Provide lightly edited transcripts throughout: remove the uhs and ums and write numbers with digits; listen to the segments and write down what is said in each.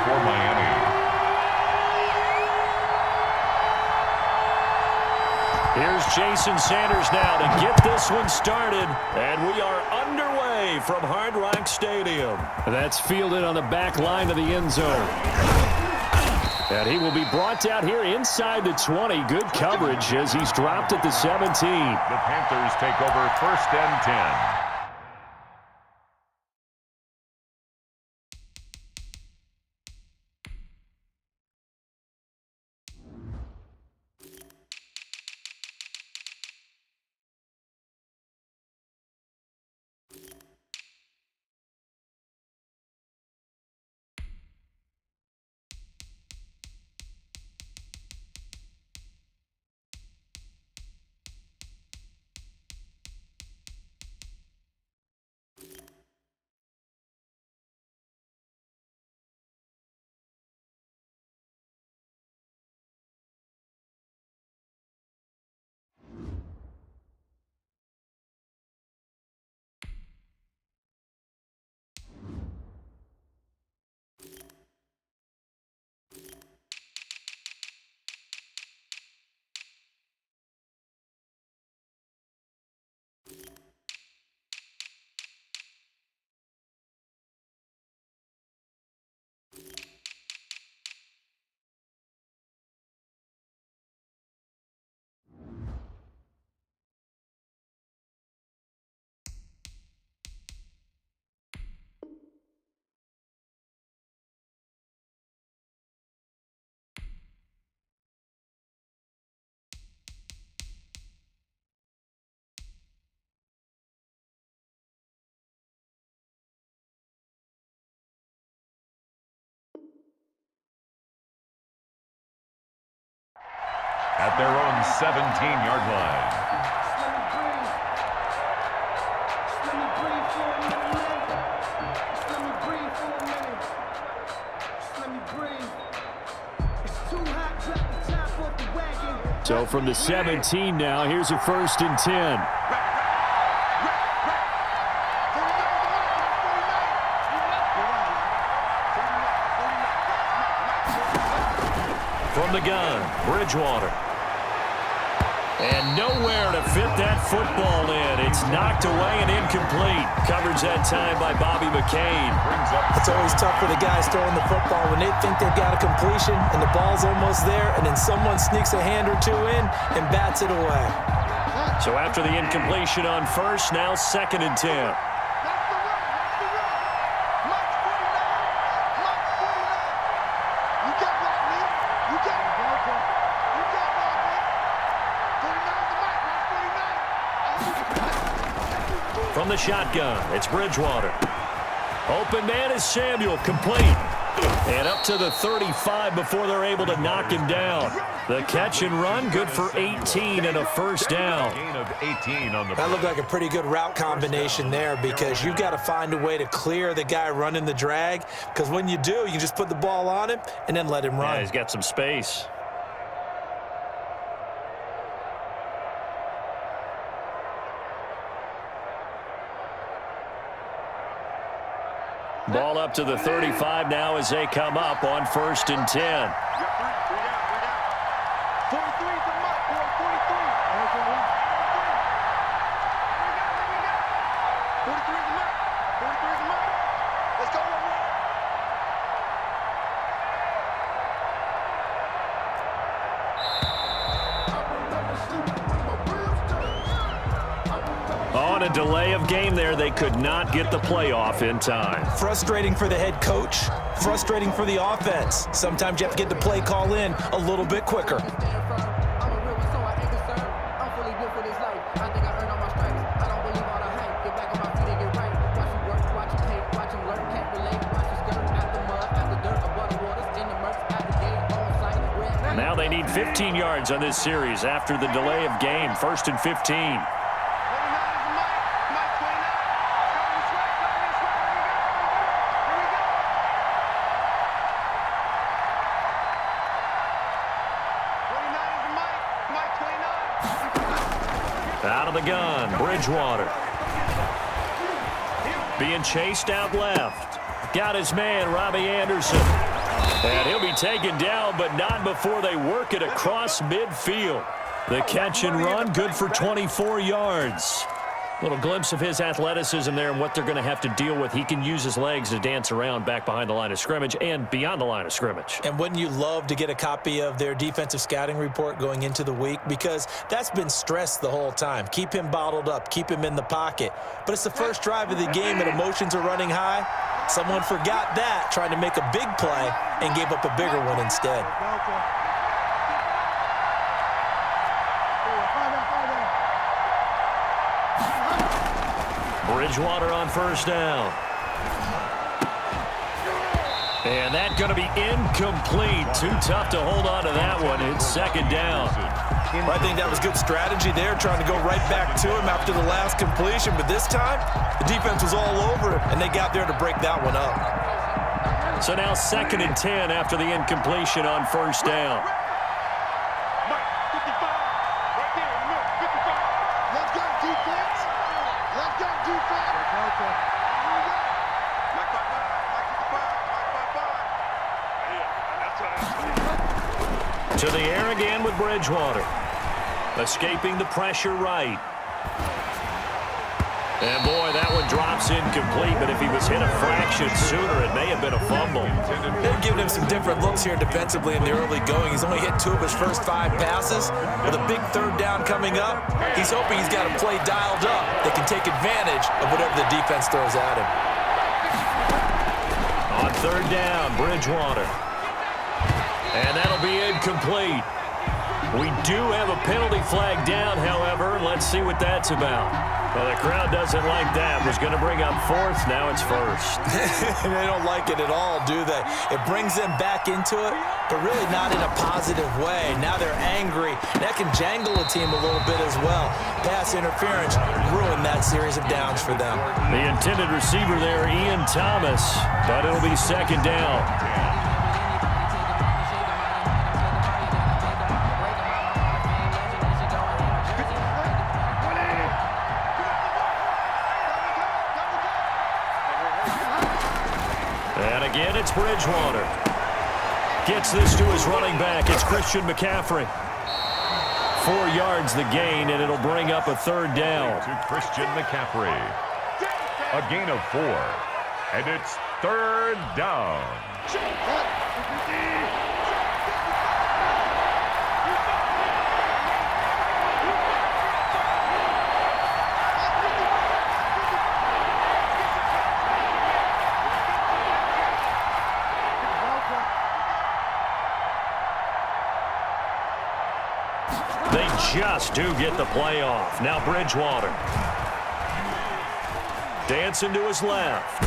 for Miami. Here's Jason Sanders now to get this one started. And we are underway from Hard Rock Stadium. That's fielded on the back line of the end zone. And he will be brought down here inside the 20. Good coverage as he's dropped at the 17. The Panthers take over 1st and 10. At their own 17-yard line. So from the 17 now, here's a 1st and 10. From the gun, Bridgewater. And nowhere to fit that football in. It's knocked away and incomplete. Coverage that time by Bobby McCain. It's always tough for the guys throwing the football when they think they've got a completion and the ball's almost there, and then someone sneaks a hand or two in and bats it away. So after the incompletion on 1st, now 2nd and 10. From the shotgun, it's Bridgewater. Open man is Samuel, complete. And up to the 35 before they're able to knock him down. The catch and run, good for 18 and a 1st down. Gain of 18 on the That looked like a pretty good route combination there, because you've got to find a way to clear the guy running the drag, because when you do, you just put the ball on him and then let him run. Yeah, he's got some space. Ball up to the 35 now as they come up on 1st and 10. On a delay of game there, they could not get the playoff in time. Frustrating for the head coach, frustrating for the offense. Sometimes you have to get the play call in a little bit quicker. Now they need 15 yards on this series after the delay of game. 1st and 15. Out of the gun, Bridgewater. Being chased out left. Got his man, Robbie Anderson. And he'll be taken down, but not before they work it across midfield. The catch and run, good for 24 yards. Little glimpse of his athleticism there and what they're going to have to deal with. He can use his legs to dance around back behind the line of scrimmage and beyond the line of scrimmage. And wouldn't you love to get a copy of their defensive scouting report going into the week? Because that's been stressed the whole time. Keep him bottled up. Keep him in the pocket. But it's the first drive of the game and emotions are running high. Someone forgot that, trying to make a big play, and gave up a bigger one instead. Bridgewater on first down. And that's going to be incomplete. Too tough to hold on to that one. It's second down. Well, I think that was good strategy there, trying to go right back to him after the last completion. But this time, the defense was all over him, and they got there to break that one up. So now 2nd and 10 after the incompletion on first down. To the air again with Bridgewater. Escaping the pressure right. And boy, that one drops incomplete, but if he was hit a fraction sooner, it may have been a fumble. They're giving him some different looks here defensively in the early going. He's only hit 2 of his first 5 passes. With a big third down coming up, he's hoping he's got a play dialed up that can take advantage of whatever the defense throws at him. On third down, Bridgewater. And that'll be incomplete. We do have a penalty flag down, however. Let's see what that's about. Well, the crowd doesn't like that. Was going to bring up 4th. Now it's 1st. They don't like it at all, do they? It brings them back into it, but really not in a positive way. Now they're angry. That can jangle a team a little bit as well. Pass interference ruined that series of downs for them. The intended receiver there, Ian Thomas, but it'll be second down. Again, it's Bridgewater. Gets this to his running back. It's Christian McCaffrey. 4 yards the gain, and it'll bring up a third down. To Christian McCaffrey. A gain of 4. And it's third down. They just do get the play off. Now Bridgewater. Dancing to his left.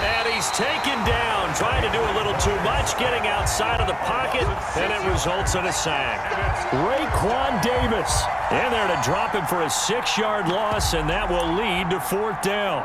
And he's taken down, trying to do a little too much, getting outside of the pocket, and it results in a sack. Raekwon Davis in there to drop him for a 6-yard loss, and that will lead to 4th down.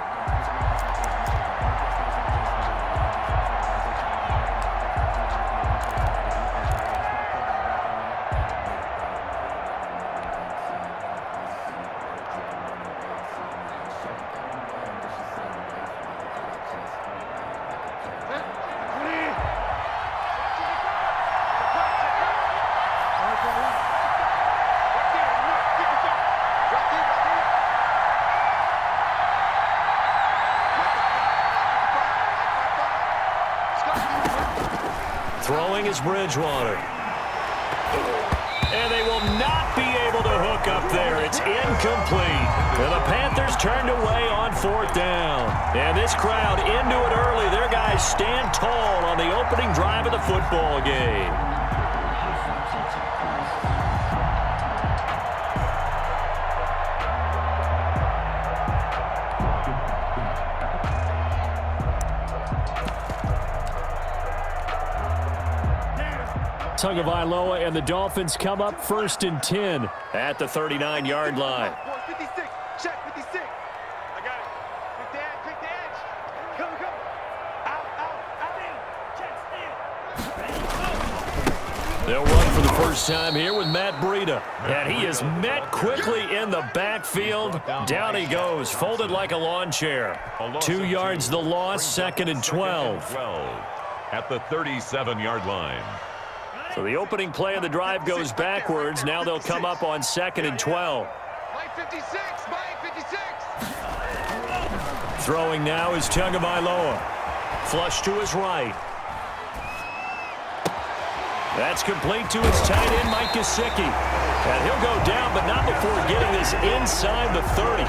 Throwing is Bridgewater. And they will not be able to hook up there. It's incomplete. And the Panthers turned away on 4th down. And this crowd into it early. Their guys stand tall on the opening drive of the football game. Tagovailoa and the Dolphins come up 1st and 10 at the 39-yard line. 56, check 56. I got it. Quick the edge. Go. Out in. Check in. They'll run for the first time here with Matt Breida. And he is met quickly in the backfield. Down he goes, folded like a lawn chair. 2 yards the loss, 2nd and 12. at the 37-yard line. So the opening play of the drive goes backwards. Now they'll come up on 2nd and 12. Mike 56, Mike 56. Throwing now is Tagovailoa. Flush to his right. That's complete to his tight end, Mike Gesicki. And he'll go down, but not before getting this inside the 30.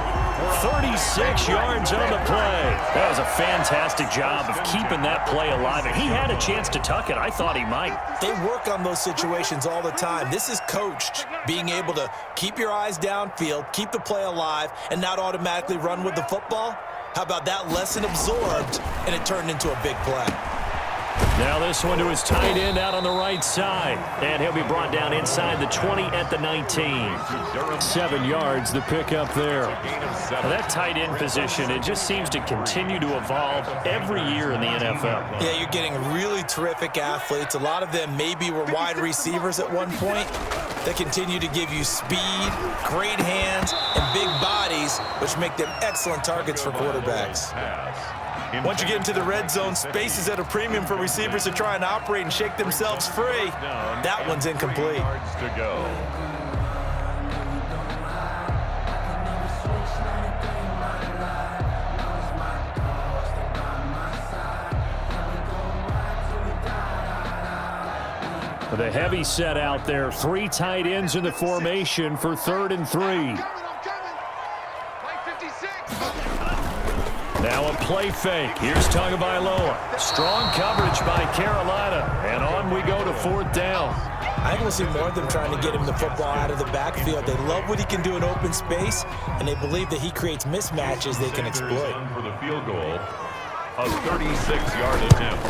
36 yards on the play. That was a fantastic job of keeping that play alive. And he had a chance to tuck it. I thought he might. They work on those situations all the time. This is coached, being able to keep your eyes downfield, keep the play alive, and not automatically run with the football. How about that lesson absorbed, and it turned into a big play? Now this one to his tight end out on the right side. And he'll be brought down inside the 20 at the 19. 7 yards, the pickup there. Now that tight end position, it just seems to continue to evolve every year in the NFL. Yeah, you're getting really terrific athletes. A lot of them maybe were wide receivers at one point. They continue to give you speed, great hands, and big bodies, which make them excellent targets for quarterbacks. Once you get into the red zone, space is at a premium for receivers to try and operate and shake themselves free. That one's incomplete. To go. The heavy set out there. 3 tight ends in the formation for 3rd and 3. I'm coming. Mike 56. Now a play fake. Here's Tagovailoa. Strong coverage by Carolina. And on we go to 4th down. I think we'll see more of them trying to get him the football out of the backfield. They love what he can do in open space, and they believe that he creates mismatches they can exploit. For the field goal, a 36-yard attempt.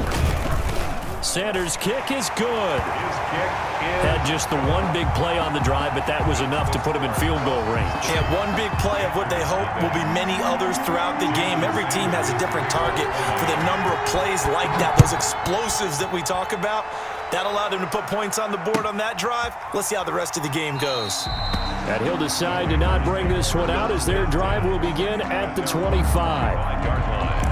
Sanders' kick is good. His kick is Had just the one big play on the drive, but that was enough to put him in field goal range. Yeah, one big play of what they hope will be many others throughout the game. Every team has a different target for the number of plays like that, those explosives that we talk about. That allowed him to put points on the board on that drive. Let's see how the rest of the game goes. And he'll decide to not bring this one out as their drive will begin at the 25. 5-yard line.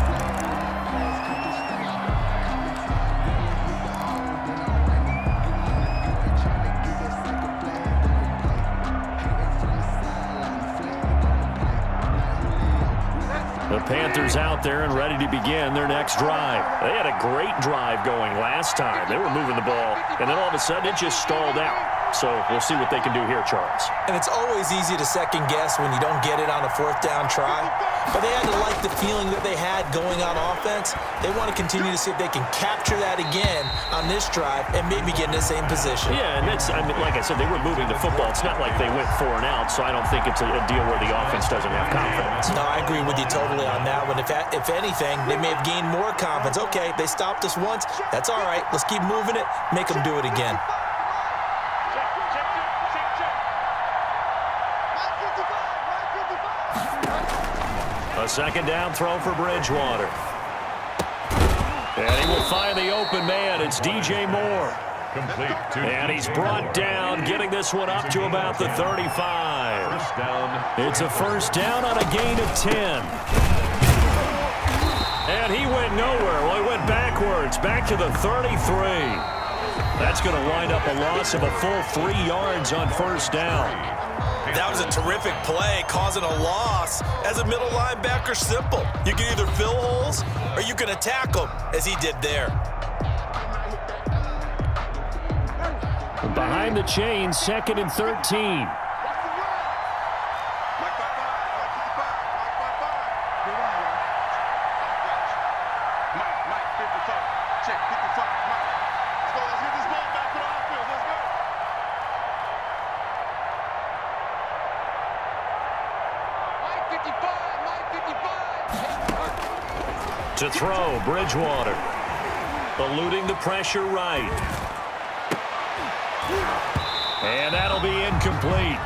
The Panthers out there and ready to begin their next drive. They had a great drive going last time. They were moving the ball, and then all of a sudden it just stalled out. So we'll see what they can do here, Charles. And it's always easy to second guess when you don't get it on a 4th down try. But they had to like the feeling that they had going on offense. They want to continue to see if they can capture that again on this drive and maybe get in the same position. Yeah, and that's, I mean, like I said, they were moving the football. It's not like they went 4 and out, so I don't think it's a deal where the offense doesn't have confidence. No, I agree with you totally on that one. If anything, they may have gained more confidence. Okay, they stopped us once. That's all right. Let's keep moving it. Make them do it again. A 2nd down throw for Bridgewater. And he will find the open man. It's DJ Moore. Complete to And he's brought down, getting this one up to about the 35. First down. It's a 1st down on a gain of 10. And he went nowhere. Well, he went backwards, back to the 33. That's going to wind up a loss of a full 3 yards on 1st down. That was a terrific play, causing a loss. As a middle linebacker, simple. You can either fill holes or you can attack them, as he did there. Behind the chains, 2nd and 13. To throw, Bridgewater. Eluding the pressure right. And that'll be incomplete.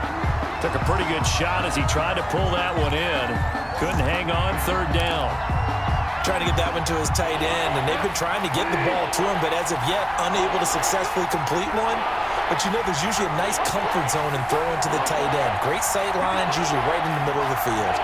Took a pretty good shot as he tried to pull that one in. Couldn't hang on, 3rd down. Trying to get that one to his tight end, and they've been trying to get the ball to him, but as of yet, unable to successfully complete one. But you know, there's usually a nice comfort zone in throwing to the tight end. Great sight lines, usually right in the middle of the field.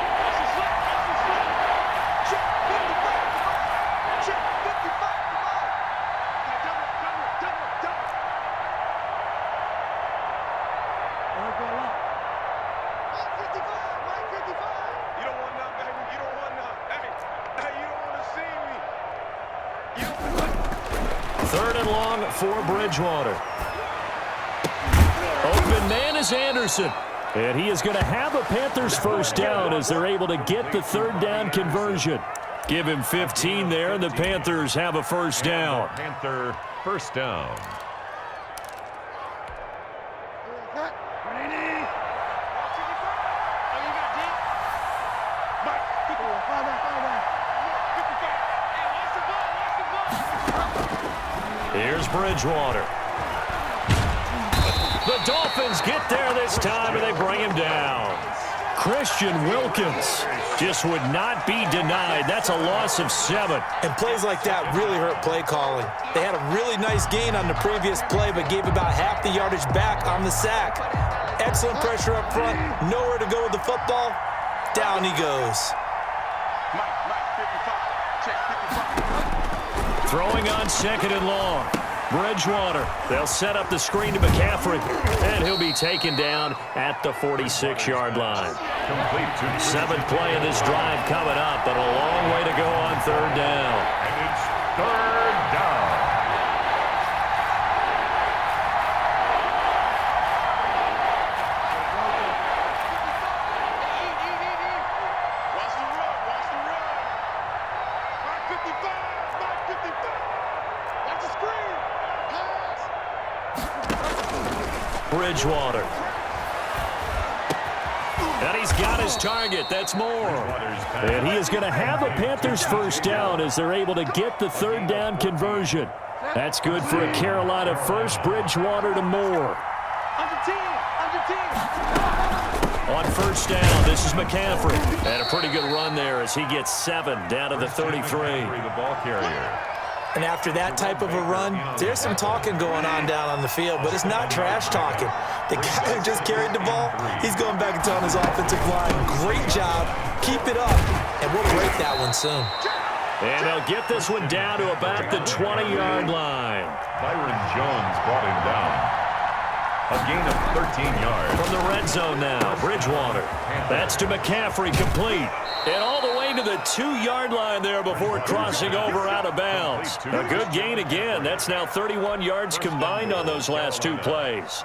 3rd and long for Bridgewater. Open man is Anderson. And he is going to have a Panthers first down as they're able to get the 3rd down conversion. Give him 15 there, and the Panthers have a first down. Panther first down. Here's Bridgewater. The Dolphins get there this time, and they bring him down. Christian Wilkins just would not be denied. That's a loss of 7. And plays like that really hurt play calling. They had a really nice gain on the previous play, but gave about half the yardage back on the sack. Excellent pressure up front. Nowhere to go with the football. Down he goes. Throwing on 2nd and long. Bridgewater. They'll set up the screen to McCaffrey, and he'll be taken down at the 46-yard line. Complete to 7th play of this drive coming up, but a long way to go on 3rd down. And it's 3rd down. Watch the run. Mark 55. Watch the screen. Bridgewater. And he's got his target. That's more. And he is going to have a Panthers first down as they're able to get the 3rd down conversion. That's good for a Carolina first. Bridgewater to Moore. Under 10. On first down, this is McCaffrey. And a pretty good run there as he gets 7 down to the 33. The ball carrier. And after that type of a run, there's some talking going on down on the field, but it's not trash talking. The guy who just carried the ball, he's going back and telling his offensive line, great job, keep it up, and we'll break that one soon. And they'll get this one down to about the 20-yard line. Byron Jones brought him down. A gain of 13 yards. From the red zone now, Bridgewater. That's to McCaffrey, complete. And all the way to the 2-yard line there before crossing over out of bounds. A good gain again. That's now 31 yards combined on those last 2 plays.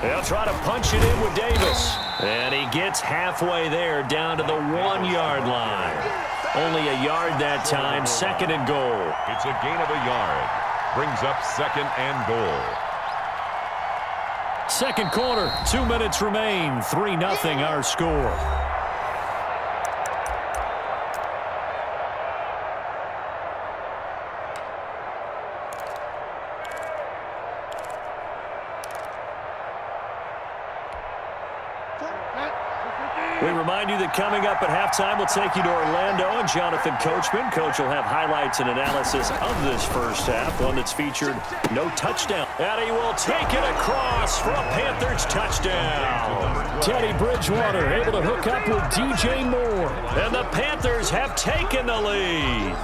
They'll try to punch it in with Davis. And he gets halfway there down to the 1-yard line. Only a yard that time, 2nd and goal. It's a gain of a yard. Brings up 2nd and goal. 2nd quarter, 2 minutes remain. 3-0 our score. We remind you that coming up at halftime, we'll take you to Orlando and Jonathan Coachman. Coach will have highlights and analysis of this first half, one that's featured no touchdown. And he will take it across for a Panthers touchdown. Teddy Bridgewater able to hook up with DJ Moore. And the Panthers have taken the lead.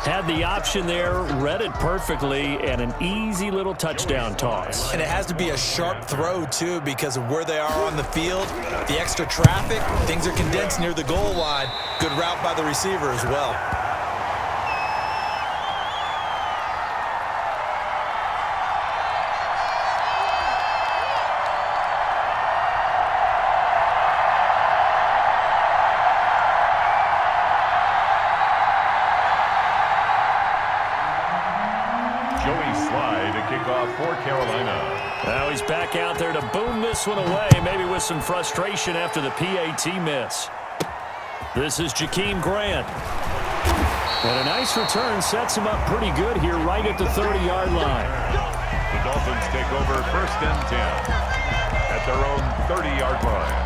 Had the option there, read it perfectly, and an easy little touchdown toss. And it has to be a sharp throw, too, because of where they are on the field, the extra traffic, things are condensed near the goal line. Good route by the receiver as well. For Carolina. Now he's back out there to boom this one away, maybe with some frustration after the PAT miss. This is Jakeem Grant. And a nice return sets him up pretty good here right at the 30-yard line. The Dolphins take over 1st and 10 at their own 30-yard line.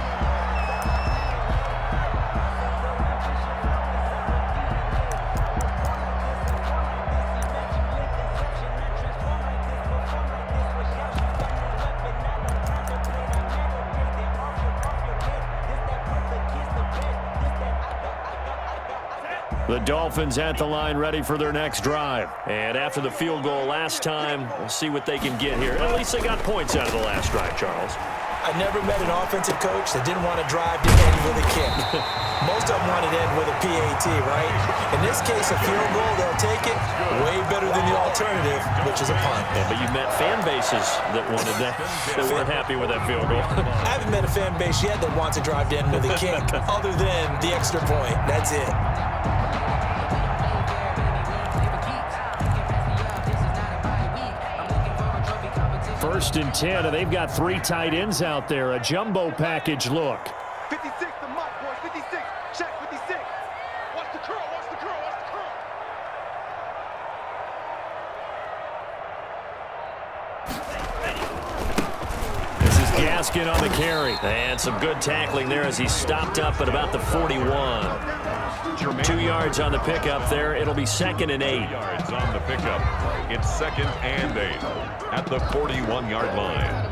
The Dolphins at the line ready for their next drive. And after the field goal last time, we'll see what they can get here. At least they got points out of the last drive, Charles. I never met an offensive coach that didn't want to drive to end with a kick. Most of them wanted to end with a PAT, right? In this case, a field goal, they'll take it. Way better than the alternative, which is a punt. Yeah, but you've met fan bases that wanted that, that weren't happy with that field goal. I haven't met a fan base yet that wants to drive to end with a kick, other than the extra point. That's it. First and 10, and they've got 3 tight ends out there. A jumbo package look. 56, the mark, boys. 56. Check 56. Watch the curl. Watch the curl. Watch the curl. This is Gaskin on the carry. And some good tackling there as he stopped up at about the 41. 2 yards on the pickup there. It'll be 2nd and 8. Yards on the pickup. It's 2nd and 8 at the 41-yard line.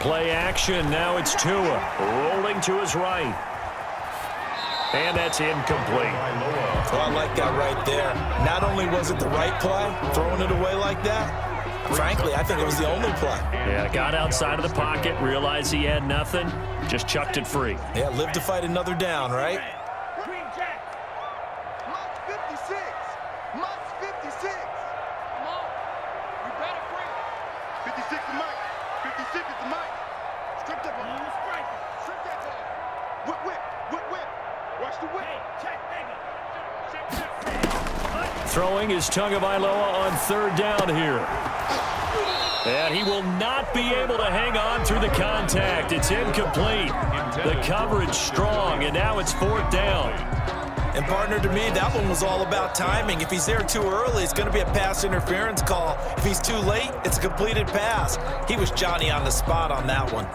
Play action. Now it's Tua rolling to his right. And that's incomplete. Well, I like that right there. Not only was it the right play, throwing it away like that, frankly, I think it was the only play. Yeah, got outside of the pocket, realized he had nothing, just chucked it free. Yeah, live to fight another down, right? Green Jack. Must 56. Must 56. Come on. You better bring it. 56 is Mike. 56 is the Mike. Strip that ball. Strip that ball. Whip, whip. Whip, whip. Watch the whip. Check, nigga. Throwing is Tagovailoa on 3rd down here. And he will not be able to hang on through the contact. It's incomplete. The coverage strong, and now it's 4th down. And partner, to me, that one was all about timing. If he's there too early, it's going to be a pass interference call. If he's too late, it's a completed pass. He was Johnny on the spot on that one.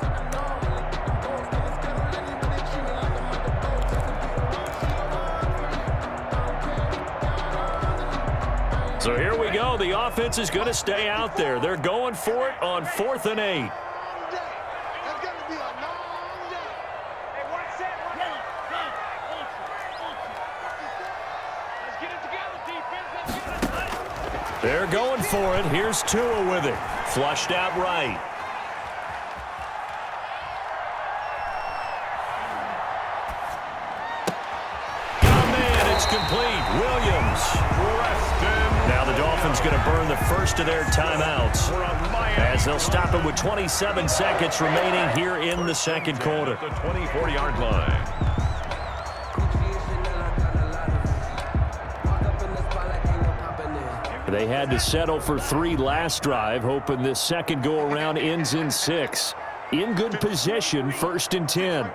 So here we go. The offense is going to stay out there. They're going for it on 4th and 8. It's going to be a long day. Hey, watch that. Let's get it together, defense. Let's get it. They're going for it. Here's Tua with it. Flushed out right. Oh, man, it's complete. Williams. Now the Dolphins going to burn the first of their timeouts as they'll stop it with 27 seconds remaining here in the 2nd quarter. The 24-yard line. They had to settle for 3 last drive, hoping this second go-around ends in 6. In good position, 1st and 10.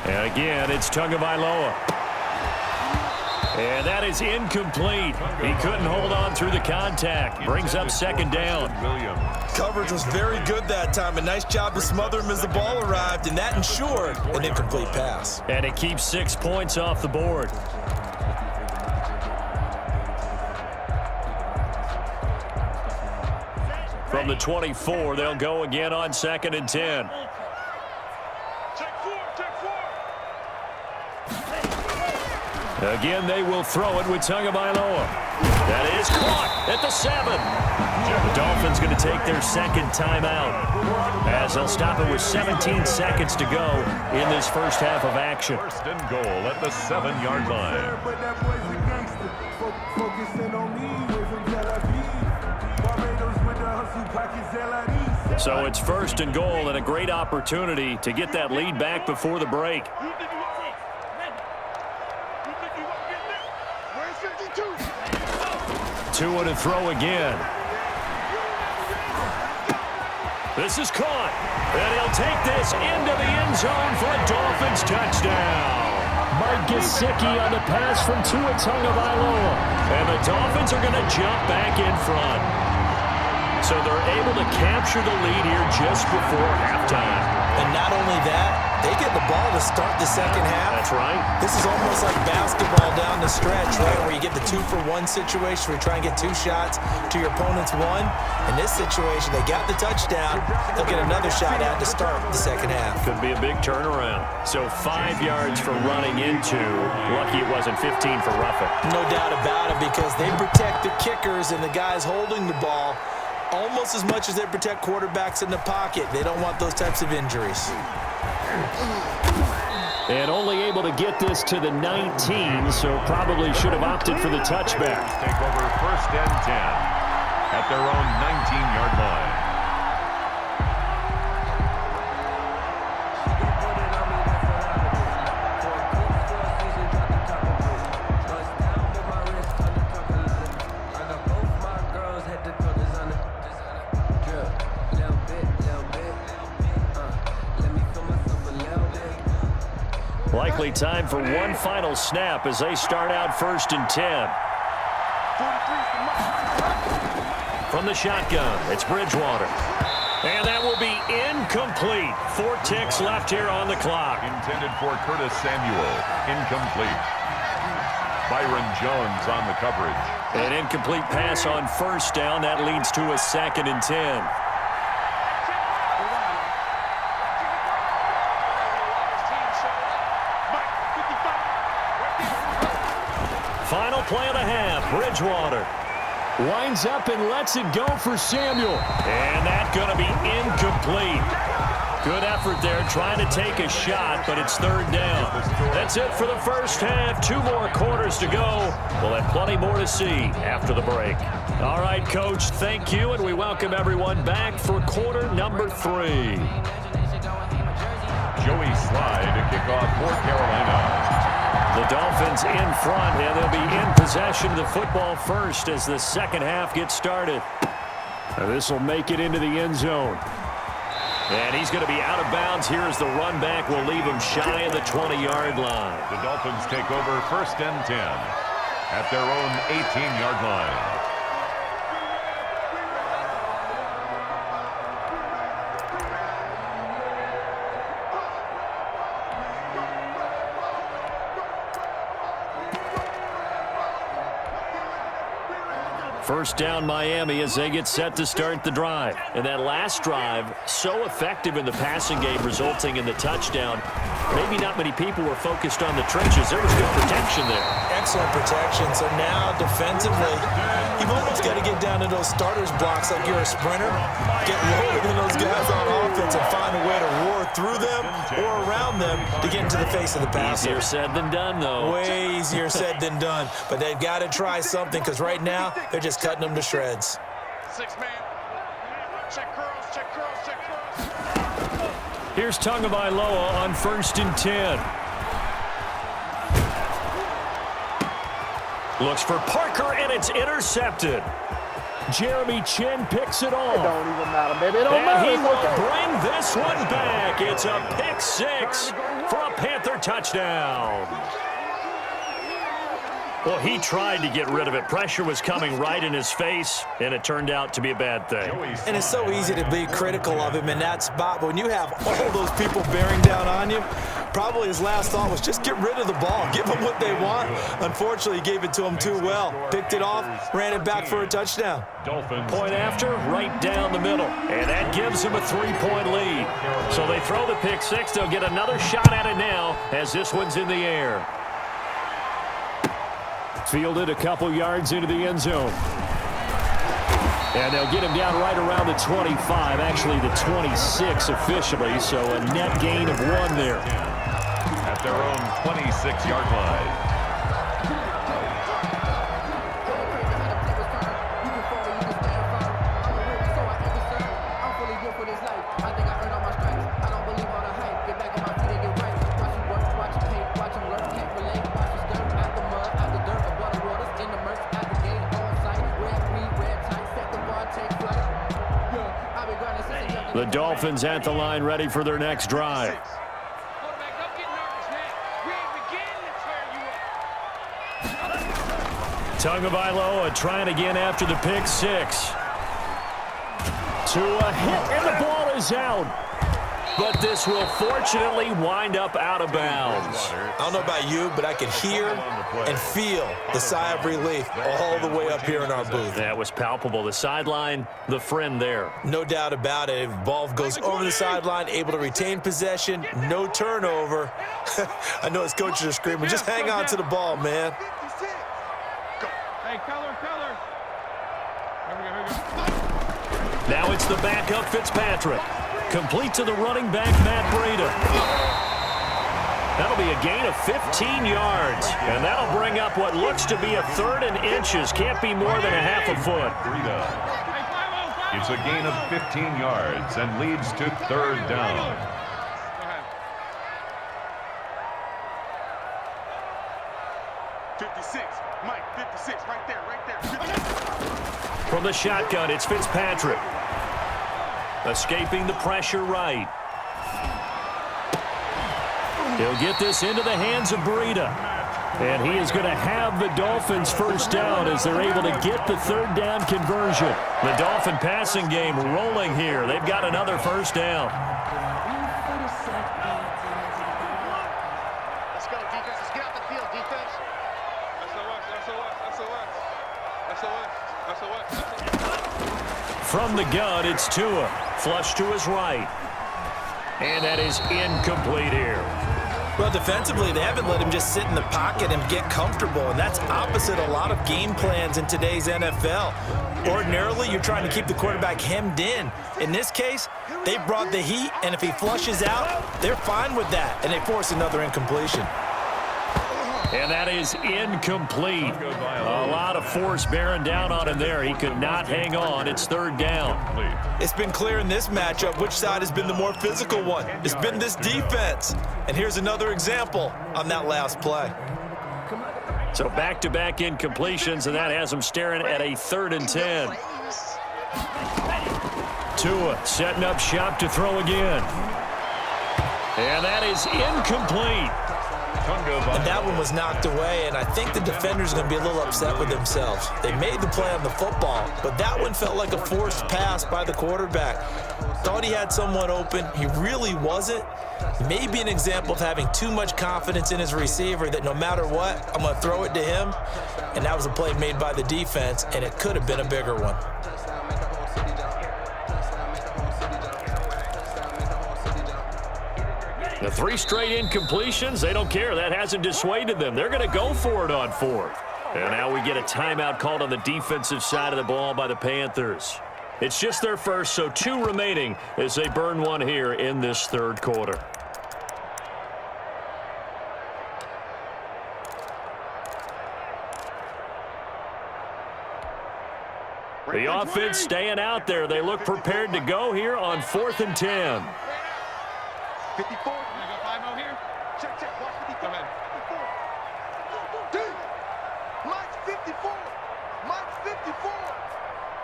And again, it's Tagovailoa. And that is incomplete. He couldn't hold on through the contact. Brings up 2nd down. Coverage was very good that time. A nice job to smother him as the ball arrived, and that ensured an incomplete pass. And it keeps 6 points off the board. From the 24, they'll go again on 2nd and 10. Again, they will throw it with Tagovailoa. That is caught at the 7. The Dolphins going to take their 2nd timeout as they'll stop it with 17 seconds to go in this first half of action. 1st and goal at the 7-yard line. So it's 1st and goal and a great opportunity to get that lead back before the break. Tua to throw again. This is caught. And he'll take this into the end zone for a Dolphins touchdown. Mike Gesicki on the pass from Tua Tagovailoa. And the Dolphins are going to jump back in front. So they're able to capture the lead here just before halftime. And not only that, they get the ball to start the second half. That's right. This is almost like basketball down the stretch, right, where you get the 2-for-1 situation where you try and get 2 shots to your opponent's 1. In this situation, they got the touchdown. They'll get another shot out to start the second half. Could be a big turnaround. So 5 yards for running into. Lucky it wasn't 15 for roughing. No doubt about it, because they protect the kickers and the guys holding the ball almost as much as they protect quarterbacks in the pocket. They don't want those types of injuries. And only able to get this to the 19, so probably should have opted for the touchback. Take over 1st and 10 at their own 19-yard line. Likely time for one final snap as they start out 1st and 10. From the shotgun, it's Bridgewater. And that will be incomplete. 4 ticks left here on the clock. Intended for Curtis Samuel. Incomplete. Byron Jones on the coverage. An incomplete pass on 1st down. That leads to a 2nd and 10. Final play of the half. Bridgewater winds up and lets it go for Samuel. And that's going to be incomplete. Good effort there trying to take a shot, but it's 3rd down. That's it for the first half. 2 more quarters to go. We'll have plenty more to see after the break. All right, Coach, thank you, and we welcome everyone back for quarter number 3. Joey Slye to kick off for Carolina. The Dolphins in front, and they'll be in possession of the football first as the second half gets started. This will make it into the end zone. And he's going to be out of bounds here as the run back will leave him shy of the 20-yard line. The Dolphins take over 1st and 10 at their own 18-yard line. First down Miami as they get set to start the drive. And that last drive, so effective in the passing game, resulting in the touchdown. Maybe not many people were focused on the trenches. There was good protection there. Excellent protection. So now defensively, you've almost got to get down to those starters blocks like you're a sprinter. Get lower than those guys on offense and find a way to roar through them or around them to get into the face of the passer. Easier said than done, though. Way easier said than done. But they've got to try something, because right now they're just cutting them to shreds. 6-man. Check curls, check curls, check curls. Here's Tagovailoa on 1st and 10. Looks for Parker, and it's intercepted. Jeremy Chin picks it off. It don't even matter, baby. It don't And matter. he It's will okay. bring this one back. It's a pick 6 for a Panther touchdown. Well, he tried to get rid of it. Pressure was coming right in his face, and it turned out to be a bad thing. And it's so easy to be critical of him in that spot, but when you have all those people bearing down on you, probably his last thought was just get rid of the ball. Give them what they want. Unfortunately, he gave it to them too well. Picked it off, ran it back for a touchdown. Dolphins. Point after, right down the middle. And that gives him a 3-point lead. So they throw the pick 6. They'll get another shot at it now as this one's in the air. Fielded a couple yards into the end zone. And they'll get him down right around the 25, actually the 26 officially, so a net gain of 1 there. At their own 26-yard line. The Dolphins at the line ready for their next drive. Tagovailoa trying again after the pick 6. To a hit, and the ball is out. but this will fortunately wind up out of bounds. I don't know about you, but I could hear and feel the sigh of relief all the way up here in our booth. That was palpable. The sideline, the friend there. No doubt about it. If the ball goes over the sideline, able to retain possession, no turnover. I know his coaches are screaming, just hang on to the ball, man. Hey, color. Here we go. Now it's the backup Fitzpatrick. Complete to the running back, Matt Breida. That'll be a gain of 15 yards. And that'll bring up what looks to be a 3rd and inches. Can't be more than a half a foot. It's a gain of 15 yards and leads to 3rd down. 56, Mike, 56, right there. 56. From the shotgun, it's Fitzpatrick. Escaping the pressure right. He'll get this into the hands of Breida. And he is going to have the Dolphins first down as they're able to get the 3rd down conversion. The Dolphin passing game rolling here. They've got another first down. Let's go, defense. Let's get out the field, defense. SOS. From the gun, it's Tua. Flush to his right. And that is incomplete here. Well, defensively, they haven't let him just sit in the pocket and get comfortable, and that's opposite a lot of game plans in today's NFL. Ordinarily, you're trying to keep the quarterback hemmed in. In this case, they brought the heat, and if he flushes out, they're fine with that, and they force another incompletion. And that is incomplete. A lot of force bearing down on him there. He could not hang on. It's 3rd down. It's been clear in this matchup which side has been the more physical one. It's been this defense. And here's another example on that last play. So back-to-back incompletions, and that has him staring at a 3rd and 10. Tua setting up shop to throw again. And that is incomplete. And that one was knocked away, and I think the defenders are going to be a little upset with themselves. They made the play on the football, but that one felt like a forced pass by the quarterback. Thought he had someone open. He really wasn't. Maybe an example of having too much confidence in his receiver that no matter what, I'm going to throw it to him. And that was a play made by the defense, and it could have been a bigger one. The 3 straight incompletions, they don't care. That hasn't dissuaded them. They're going to go for it on 4th. And now we get a timeout called on the defensive side of the ball by the Panthers. It's just their first, so 2 remaining as they burn one here in this 3rd quarter. The offense staying out there. They look prepared to go here on 4th and 10. 54. Here. Check. Watch 54. Go ahead. 54. Mike's 54. Mike's 54.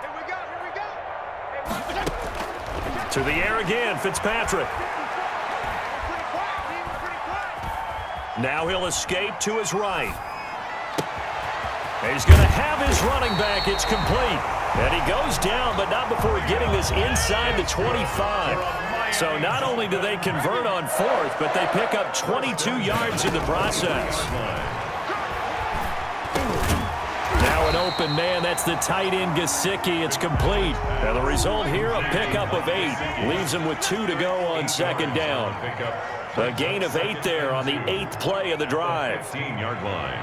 Here we go. To the air again, Fitzpatrick. Now he'll escape to his right. He's going to have his running back. It's complete. And he goes down, but not before getting this inside the 25. So not only do they convert on 4th, but they pick up 22 yards in the process. Now an open man. That's the tight end, Gesicki. It's complete. And the result here, a pickup of 8. Leaves him with 2 to go on 2nd down. A gain of 8 there on the 8th play of the drive. 15-yard line.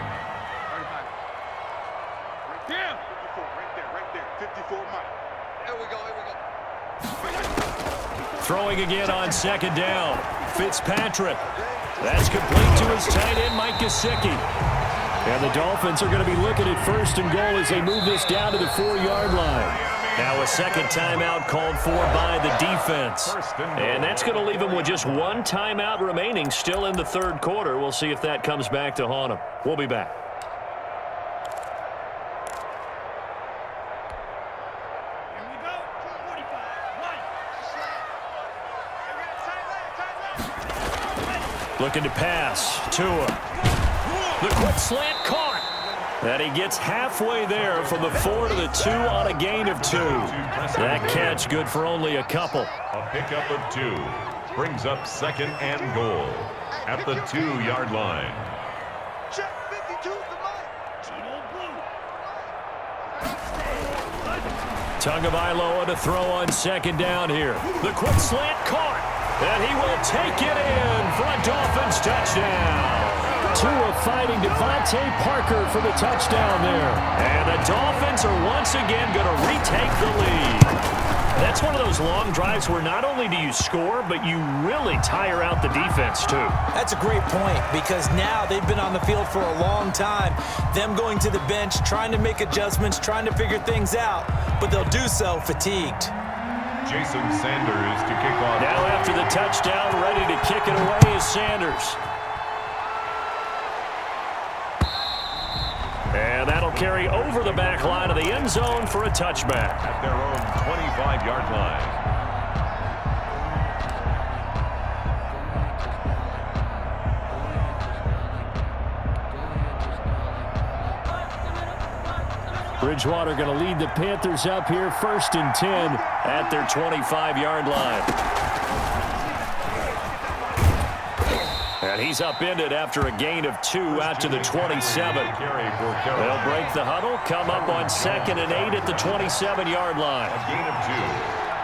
Yeah. 54, right there. 54, Mike. Here we go. Throwing again on 2nd down. Fitzpatrick. That's complete to his tight end, Mike Gesicki. And the Dolphins are going to be looking at 1st and goal as they move this down to the 4-yard line. Now a second timeout called for by the defense. And that's going to leave them with just 1 timeout remaining still in the 3rd quarter. We'll see if that comes back to haunt them. We'll be back. Looking to pass. Tua. The quick slant caught. And he gets halfway there from the 4 to the 2 on a gain of 2. That catch good for only a couple. A pickup of 2. brings up 2nd and goal at the 2-yard line. Check 52 the mic. Tagovailoa to throw on 2nd down here. The quick slant caught, and he will take it in for a Dolphins touchdown. Tua fighting Devontae Parker for the touchdown there. And the Dolphins are once again going to retake the lead. That's one of those long drives where not only do you score, but you really tire out the defense too. That's a great point because now they've been on the field for a long time. Them going to the bench, trying to make adjustments, trying to figure things out, but they'll do so fatigued. Jason Sanders to kick off. Now after the touchdown, ready to kick it away is Sanders. And that'll carry over the back line of the end zone for a touchback. At their own 25-yard line. Bridgewater going to lead the Panthers up here 1st and 10 at their 25-yard line. And he's upended after a gain of 2 out to the 27. They'll break the huddle, come up on 2nd and 8 at the 27-yard line. A gain of 2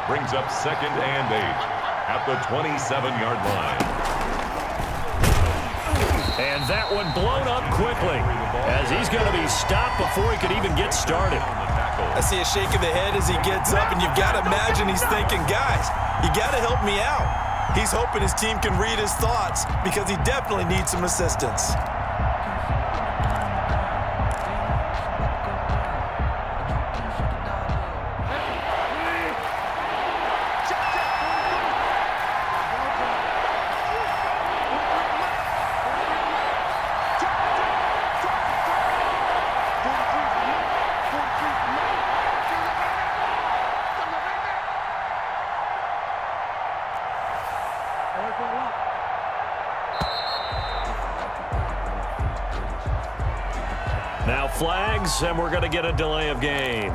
brings up 2nd and 8 at the 27-yard line. And that one blown up quickly as he's going to be stopped before he could even get started. I see a shake of the head as he gets up, and you've got to imagine he's thinking, guys, you got to help me out. He's hoping his team can read his thoughts because he definitely needs some assistance. Now flags, and we're going to get a delay of game.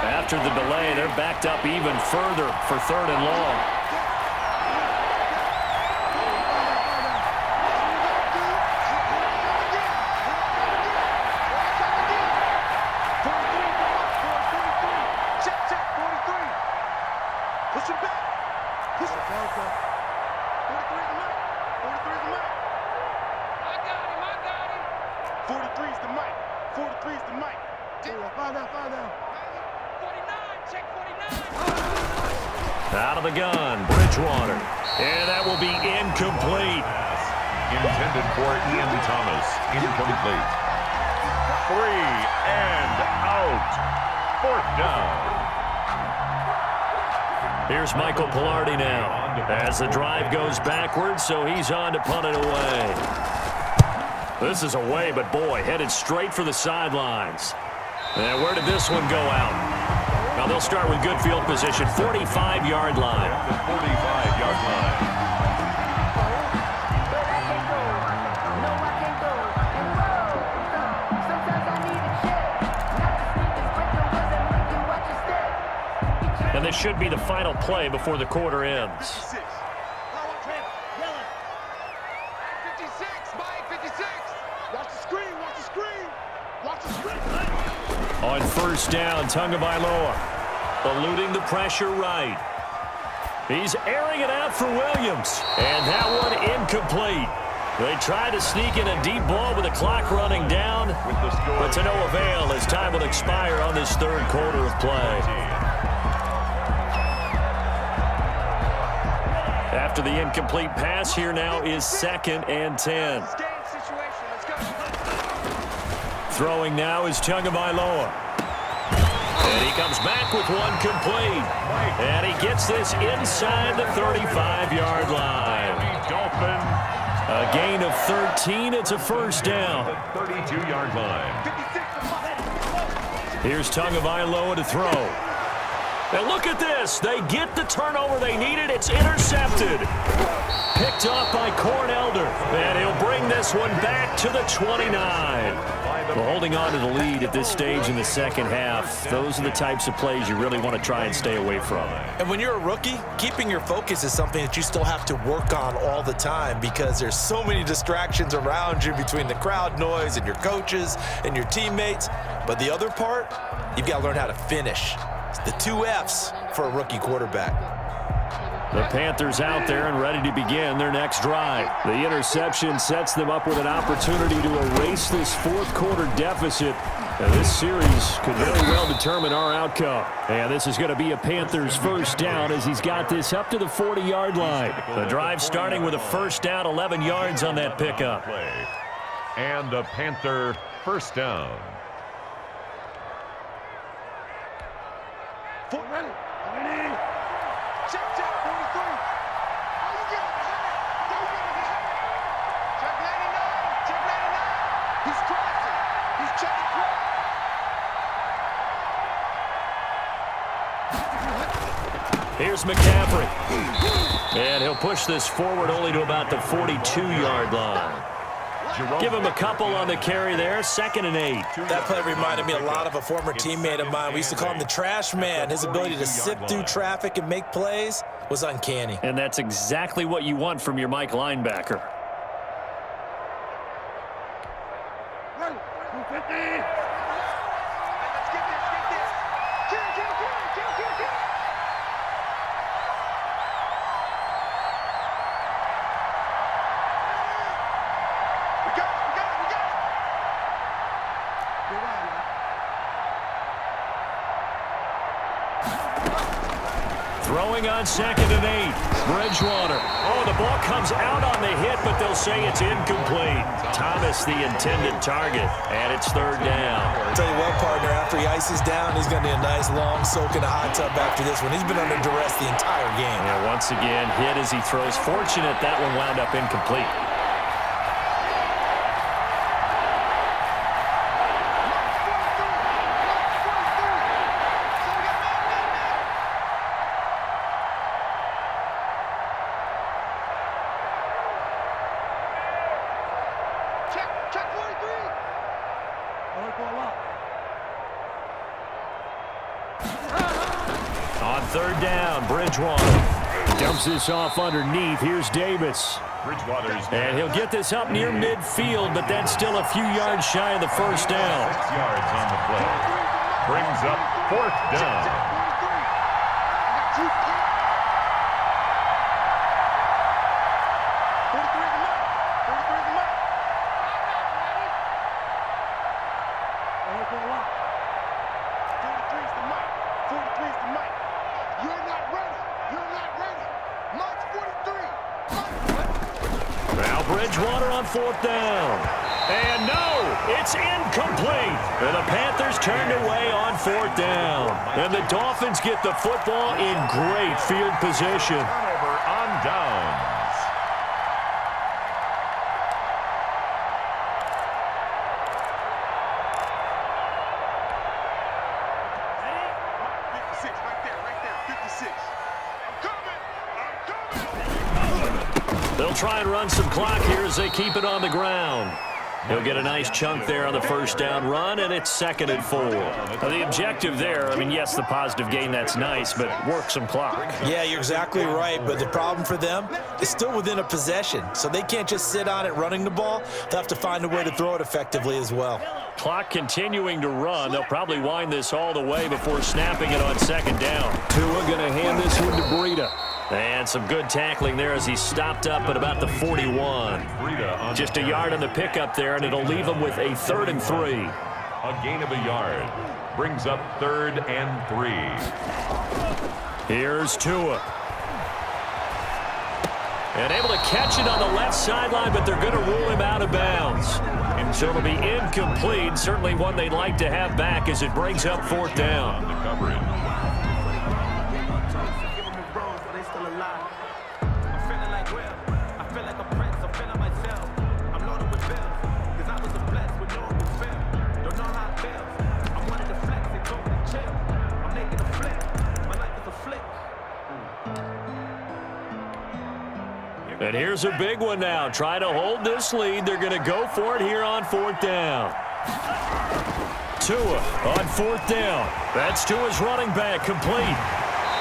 After the delay, they're backed up even further for 3rd and long. Push him back. Push him back. 43 is the mic. 43 is the mic. I got him. 43 is the mic. 43 is the mic. Find out. 49. Check 49. Out of the gun, Bridgewater. And that will be incomplete. Intended for Ian Thomas. Incomplete. 3 and out. 4th down. Here's Michael Pilardi now as the drive goes backwards, so he's on to punt it away. This is away, but boy, headed straight for the sidelines. And where did this one go out? Now they'll start with good field position, 45-yard line. 45-yard line. And this should be the final play before the quarter ends. 56. Mike, 56. Watch the screen. Watch the screen. On 1st down, Tagovailoa eluding the pressure right. He's airing it out for Williams. And that one incomplete. They try to sneak in a deep ball with the clock running down, but to no avail as time will expire on this 3rd quarter of play. After the incomplete pass, here now is 2nd and 10. Throwing now is Tagovailoa. And he comes back with one complete. And he gets this inside the 35-yard line. A gain of 13. It's a 1st down. 32-yard line. Here's Tagovailoa to throw. And look at this. They get the turnover they needed. It's intercepted. picked off by Cornelder. And he'll bring this one back to the 29. Well, holding on to the lead at this stage in the second half, those are the types of plays you really want to try and stay away from. And when you're a rookie, keeping your focus is something that you still have to work on all the time because there's so many distractions around you between the crowd noise and your coaches and your teammates. But the other part, you've got to learn how to finish. It's the 2 F's for a rookie quarterback. The Panthers out there and ready to begin their next drive. The interception sets them up with an opportunity to erase this fourth quarter deficit. And this series could very well determine our outcome. And this is going to be a Panthers first down as he's got this up to the 40-yard line. The drive starting with a first down, 11 yards on that pickup. And a Panther first down. Check, 43. Oh, you get it. Check 99. Check 99. He's crossing. He's checking cross. Here's McCaffrey. And he'll push this forward only to about the 42-yard line. Give him a couple on the carry there, 2nd and 8. That play reminded me a lot of a former teammate of mine. We used to call him the trash man. His ability to sift through traffic and make plays was uncanny. And that's exactly what you want from your Mike linebacker. Run. 250. Let's get this. Kill. We got it. You're right, man. Throwing on 2nd and 8. Bridgewater. Oh, the ball comes out on the hit, but they'll say it's incomplete. Thomas, the intended target, and it's 3rd down. I'll tell you what, partner, after he ices down, he's going to need a nice long soak in a hot tub after this one. He's been under duress the entire game. And once again, hit as he throws. Fortunate that one wound up incomplete. Check 43. On 3rd down, Bridgewater dumps this off underneath. Here's Davis. And he'll get this up near midfield, but that's still a few yards shy of the first down. 6 yards on the play. Brings up 4th down. 43's the mic. 43's the mic. You're not ready. Mike's 43. Now Bridgewater on 4th down. And no, it's incomplete. And the Panthers turned away on 4th down. And the Dolphins get the football in great field position. Turnover on downs. They'll try and run some clock here as they keep it on the ground. He'll get a nice chunk there on the first down run, and it's 2nd and 4. Now, the objective there, I mean, yes, the positive gain, that's nice, but work some clock. Yeah, you're exactly right, but the problem for them is still within a possession, so they can't just sit on it running the ball. They'll have to find a way to throw it effectively as well. Clock continuing to run. They'll probably wind this all the way before snapping it on 2nd down. Tua going to hand this one to Breida. And some good tackling there as he stopped up at about the 41. Just a yard on the pickup there, and it'll leave him with a 3rd and 3. A gain of a yard. Brings up 3rd and 3. Here's Tua. And able to catch it on the left sideline, but they're going to rule him out of bounds. And so it'll be incomplete. Certainly one they'd like to have back as it brings up 4th down. The coverage. And here's a big one now. Try to hold this lead. They're going to go for it here on 4th down. Tua on 4th down. That's Tua's running back, complete.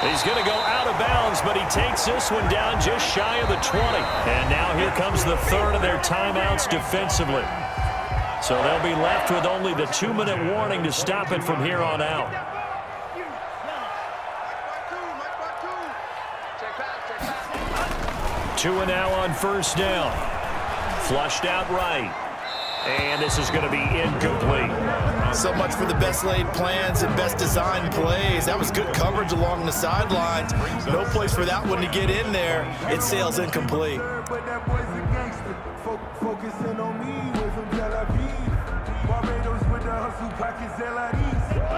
He's going to go out of bounds, but he takes this one down just shy of the 20. And now here comes the third of their timeouts defensively. So they'll be left with only the 2-minute warning to stop it from here on out. Tua now on 1st down. Flushed out right. And this is going to be incomplete. So much for the best laid plans and best designed plays. That was good coverage along the sidelines. No place for that one to get in there. It sails incomplete.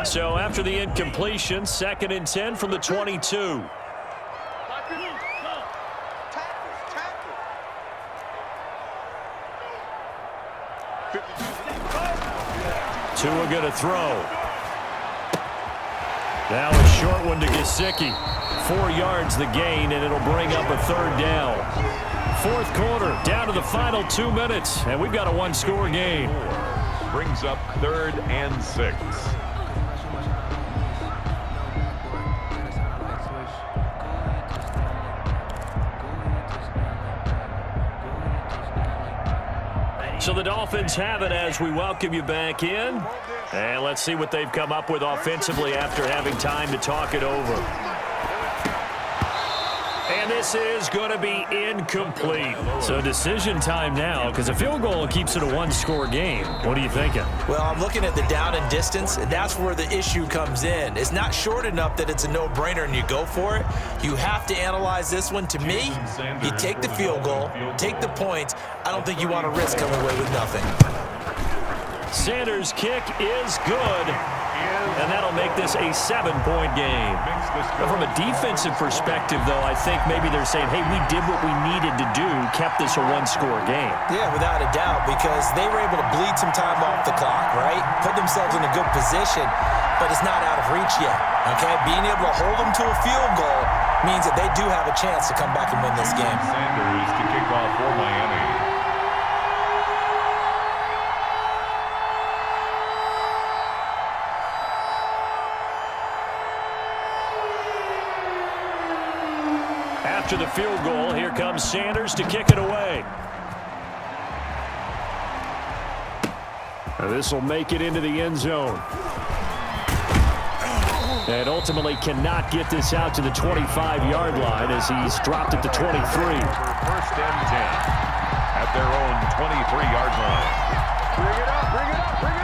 So after the incompletion, 2nd and 10 from the 22. Tua going to throw. Now a short one to Gesicki. 4 yards the gain, and it'll bring up a 3rd down. 4th quarter, down to the final 2 minutes, and we've got a 1-score game. Brings up 3rd and 6. So the Dolphins have it as we welcome you back in. And let's see what they've come up with offensively after having time to talk it over. And this is going to be incomplete. So decision time now, because a field goal keeps it a 1-score game. What are you thinking? Well, I'm looking at the down and distance, and that's where the issue comes in. It's not short enough that it's a no-brainer and you go for it. You have to analyze this one. To me, you take the field goal, take the points. I don't think you want to risk coming away with nothing. Sanders' kick is good. And that'll make this a 7-point game. But from a defensive perspective, though, I think maybe they're saying, hey, we did what we needed to do, kept this a 1-score game. Yeah, without a doubt, because they were able to bleed some time off the clock, right? Put themselves in a good position, but it's not out of reach yet, okay? Being able to hold them to a field goal means that they do have a chance to come back and win this game. Sanders to kick off for Miami. After the field goal, here comes Sanders to kick it away. This will make it into the end zone. And ultimately cannot get this out to the 25-yard line as he's dropped at the 23. 1st and 10 at their own 23-yard line. Bring it up, bring it up, bring it up.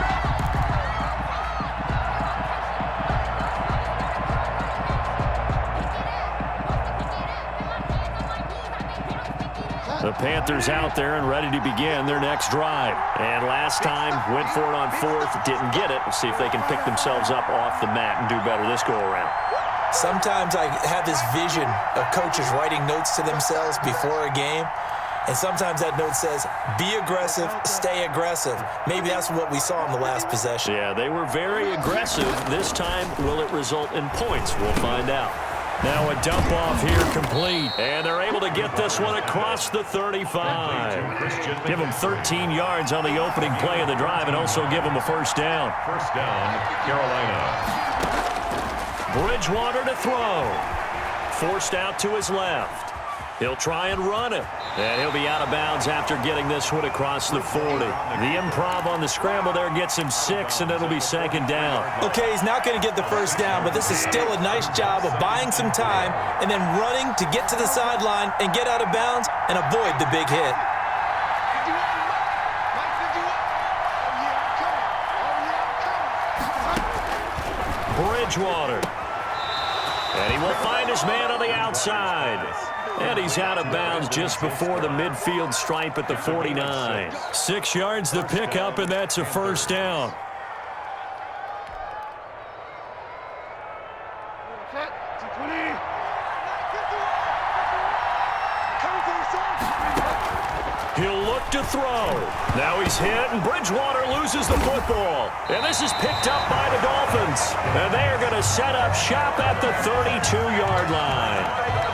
The Panthers out there and ready to begin their next drive. And last time, went for it on 4th, didn't get it. We'll see if they can pick themselves up off the mat and do better this go-around. Sometimes I have this vision of coaches writing notes to themselves before a game. And sometimes that note says, be aggressive, stay aggressive. Maybe that's what we saw in the last possession. Yeah, they were very aggressive. This time, will it result in points? We'll find out. Now a dump off here complete. And they're able to get this one across the 35. Give them 13 yards on the opening play of the drive and also give them a 1st down. 1st down, Carolina. Bridgewater to throw. Forced out to his left. He'll try and run it. And he'll be out of bounds after getting this one across the 40. The improv on the scramble there gets him 6, and it'll be 2nd down. Okay, he's not going to get the 1st down, but this is still a nice job of buying some time and then running to get to the sideline and get out of bounds and avoid the big hit. Bridgewater. And he will find his man on the outside. And he's out of bounds just before the midfield stripe at the 49. 6 yards the pickup, and that's a 1st down. He'll look to throw. Now he's hit, and Bridgewater loses the football. And this is picked up by the Dolphins. And they are going to set up shop at the 32-yard line.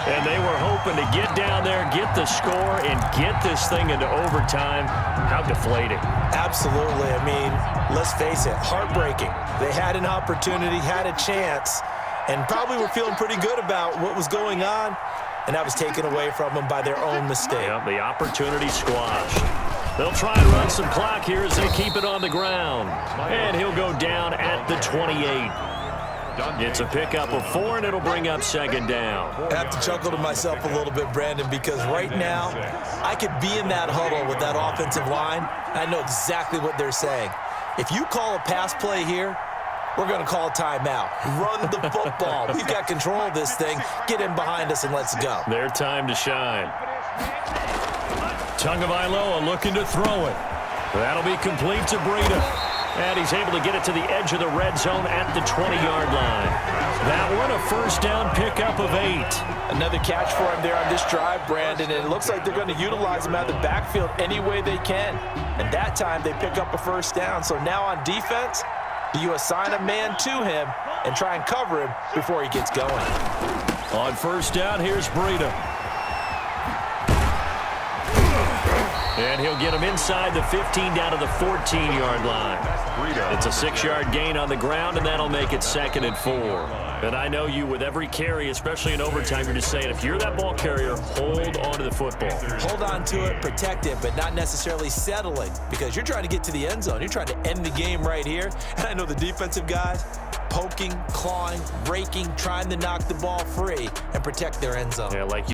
And they were hoping to get down there, get the score, and get this thing into overtime. How deflating. Absolutely. I mean, let's face it, heartbreaking. They had an opportunity, had a chance, and probably were feeling pretty good about what was going on, and that was taken away from them by their own mistake. Yep, the opportunity squashed. They'll try and run some clock here as they keep it on the ground. And he'll go down at the 28. It's a pickup of 4, and it'll bring up second down. I have to chuckle to myself a little bit, Brandon, because right now I could be in that huddle with that offensive line. I know exactly what they're saying. If you call a pass play here, we're going to call a timeout. Run the football. We've got control of this thing. Get in behind us and let's go. Their time to shine. Tagovailoa looking to throw it. That'll be complete to Breida. And he's able to get it to the edge of the red zone at the 20-yard line. That one, a first down pickup of 8. Another catch for him there on this drive, Brandon, and it looks like they're going to utilize him out of the backfield any way they can. And that time they pick up a first down. So now on defense, do you assign a man to him and try and cover him before he gets going? On first down, here's Breida. And he'll get him inside the 15 down to the 14-yard line. It's a 6-yard gain on the ground, and that'll make it 2nd and 4. And I know you, with every carry, especially in overtime, you're just saying, if you're that ball carrier, hold on to the football. Hold on to it, protect it, but not necessarily settling, because you're trying to get to the end zone. You're trying to end the game right here. And I know the defensive guys poking, clawing, raking, trying to knock the ball free and protect their end zone. Yeah, like you